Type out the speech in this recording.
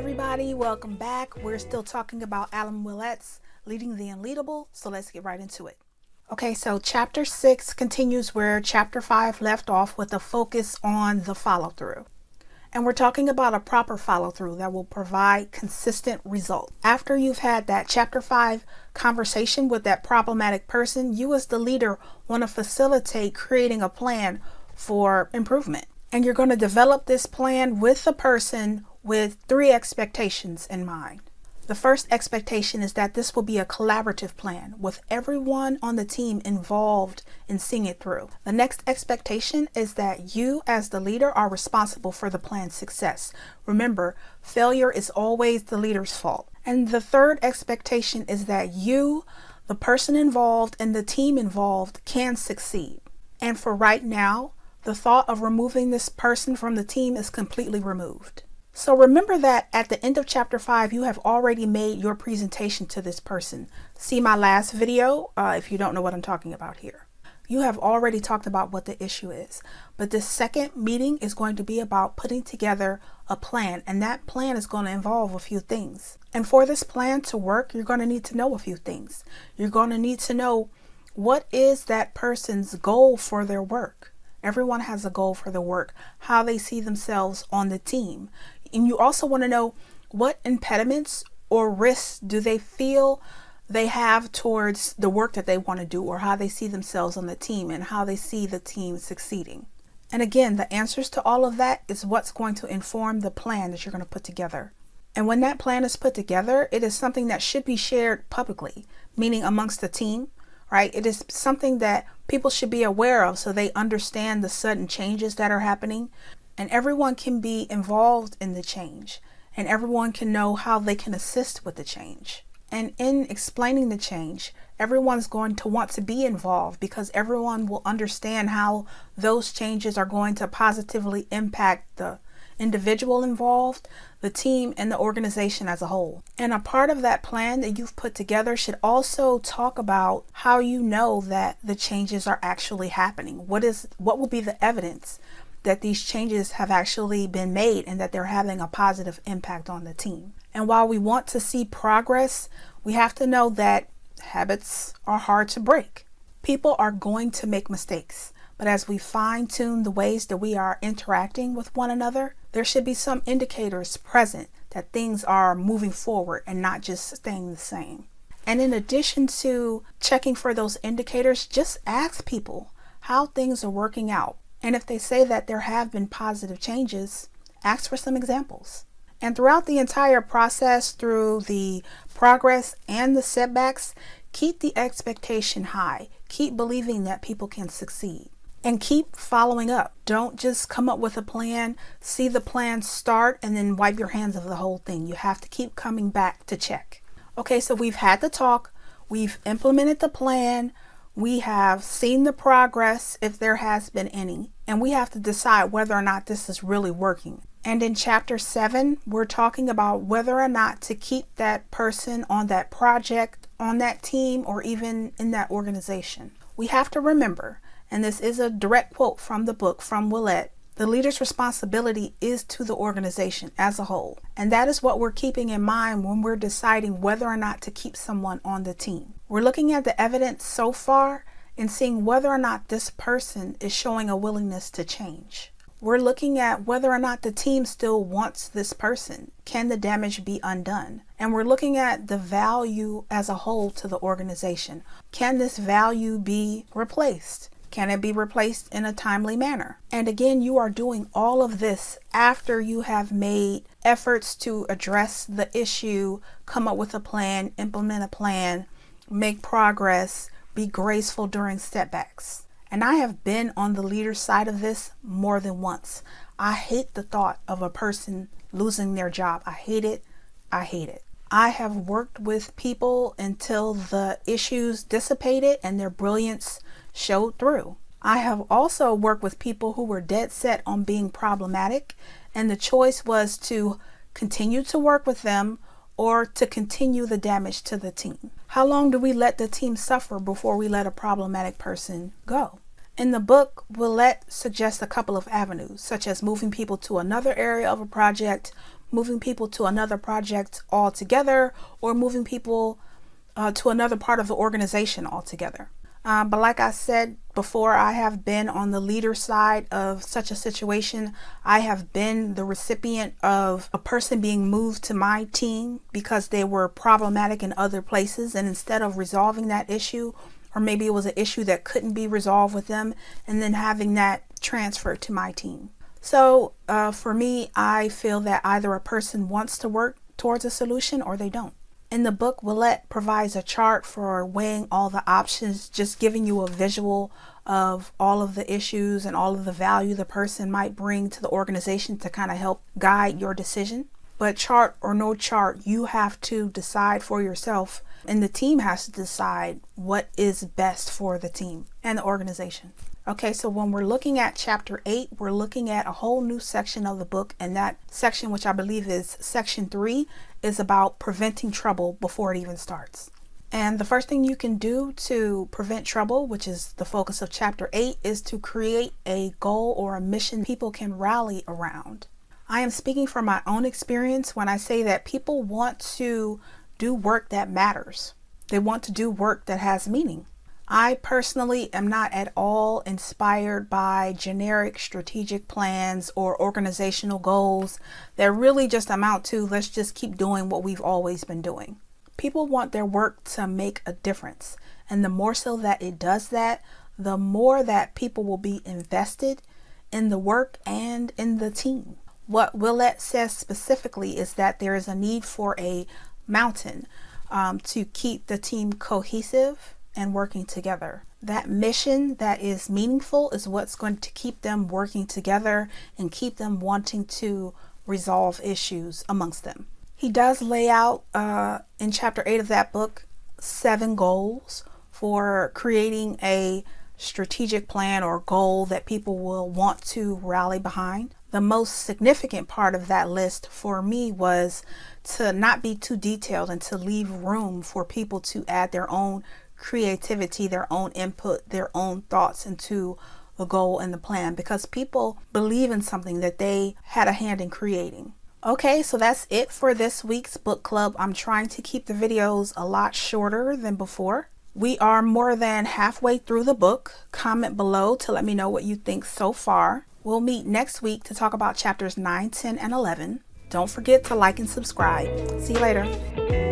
everybody, welcome back. We're still talking about Willett's Leading the Unleadable, so let's get right into it. Okay, so chapter 6 continues where chapter 5 left off with a focus on the follow-through. And we're talking about a proper follow-through that will provide consistent results. After you've had that chapter 5 conversation with that problematic person, you as the leader want to facilitate creating a plan for improvement. And you're going to develop this plan with the person with 3 expectations in mind. The first expectation is that this will be a collaborative plan with everyone on the team involved in seeing it through. The next expectation is that you as the leader are responsible for the plan's success. Remember, failure is always the leader's fault. And the third expectation is that you, the person involved and the team involved, can succeed. And for right now, the thought of removing this person from the team is completely removed. So remember that at the end of chapter 5, you have already made your presentation to this person. See my last video if you don't know what I'm talking about here. You have already talked about what the issue is. But this second meeting is going to be about putting together a plan. And that plan is going to involve a few things. And for this plan to work, you're going to need to know a few things. You're going to need to know what is that person's goal for their work. Everyone has a goal for their work, how they see themselves on the team. And you also want to know what impediments or risks do they feel they have towards the work that they want to do, or how they see themselves on the team and how they see the team succeeding. And again, the answers to all of that is what's going to inform the plan that you're going to put together. And when that plan is put together, it is something that should be shared publicly, meaning amongst the team, right? It is something that people should be aware of so they understand the sudden changes that are happening. And everyone can be involved in the change, and everyone can know how they can assist with the change. And in explaining the change, everyone's going to want to be involved because everyone will understand how those changes are going to positively impact the individual involved, the team, and the organization as a whole. And a part of that plan that you've put together should also talk about how you know that the changes are actually happening. What will be the evidence that these changes have actually been made and that they're having a positive impact on the team. And while we want to see progress, we have to know that habits are hard to break. People are going to make mistakes, but as we fine-tune the ways that we are interacting with one another, there should be some indicators present that things are moving forward and not just staying the same. And in addition to checking for those indicators, just ask people how things are working out. And if they say that there have been positive changes, ask for some examples. And throughout the entire process, through the progress and the setbacks, keep the expectation high. Keep believing that people can succeed. And keep following up. Don't just come up with a plan, see the plan start, and then wipe your hands of the whole thing. You have to keep coming back to check. Okay, so we've had the talk. We've implemented the plan. We have seen the progress, if there has been any, and we have to decide whether or not this is really working. And in chapter 7, we're talking about whether or not to keep that person on that project, on that team, or even in that organization. We have to remember, and this is a direct quote from the book from Willett, the leader's responsibility is to the organization as a whole. And that is what we're keeping in mind when we're deciding whether or not to keep someone on the team. We're looking at the evidence so far and seeing whether or not this person is showing a willingness to change. We're looking at whether or not the team still wants this person. Can the damage be undone? And we're looking at the value as a whole to the organization. Can this value be replaced? Can it be replaced in a timely manner? And again, you are doing all of this after you have made efforts to address the issue, come up with a plan, implement a plan, make progress, be graceful during setbacks. And I have been on the leader's side of this more than once. I hate the thought of a person losing their job. I hate it. I hate it. I have worked with people until the issues dissipated and their brilliance showed through. I have also worked with people who were dead set on being problematic, and the choice was to continue to work with them or to continue the damage to the team. How long do we let the team suffer before we let a problematic person go? In the book, Willett suggests a couple of avenues, such as moving people to another area of a project, moving people to another project altogether, or moving people to another part of the organization altogether. But like I said before, I have been on the leader side of such a situation. I have been the recipient of a person being moved to my team because they were problematic in other places, and instead of resolving that issue, or maybe it was an issue that couldn't be resolved with them, and then having that transferred to my team. So for me, I feel that either a person wants to work towards a solution or they don't. In the book, Willett provides a chart for weighing all the options, just giving you a visual of all of the issues and all of the value the person might bring to the organization to kind of help guide your decision. But chart or no chart, you have to decide for yourself, and the team has to decide what is best for the team and the organization. Okay, so when we're looking at chapter 8, we're looking at a whole new section of the book, and that section, which I believe is section 3, is about preventing trouble before it even starts. And the first thing you can do to prevent trouble, which is the focus of chapter 8, is to create a goal or a mission people can rally around. I am speaking from my own experience when I say that people want to do work that matters. They want to do work that has meaning. I personally am not at all inspired by generic strategic plans or organizational goals that really just amount to, let's just keep doing what we've always been doing. People want their work to make a difference. And the more so that it does that, the more that people will be invested in the work and in the team. What Willett says specifically is that there is a need for a mountain to keep the team cohesive and working together. That mission that is meaningful is what's going to keep them working together and keep them wanting to resolve issues amongst them. He does lay out in chapter 8 of that book 7 goals for creating a strategic plan or goal that people will want to rally behind. The most significant part of that list for me was to not be too detailed and to leave room for people to add their own creativity, their own input, their own thoughts into the goal and the plan, because people believe in something that they had a hand in creating. Okay, so that's it for this week's book club. I'm trying to keep the videos a lot shorter than before. We are more than halfway through the book. Comment below to let me know what you think so far. We'll meet next week to talk about chapters 9, 10, and 11. Don't forget to like and subscribe. See you later.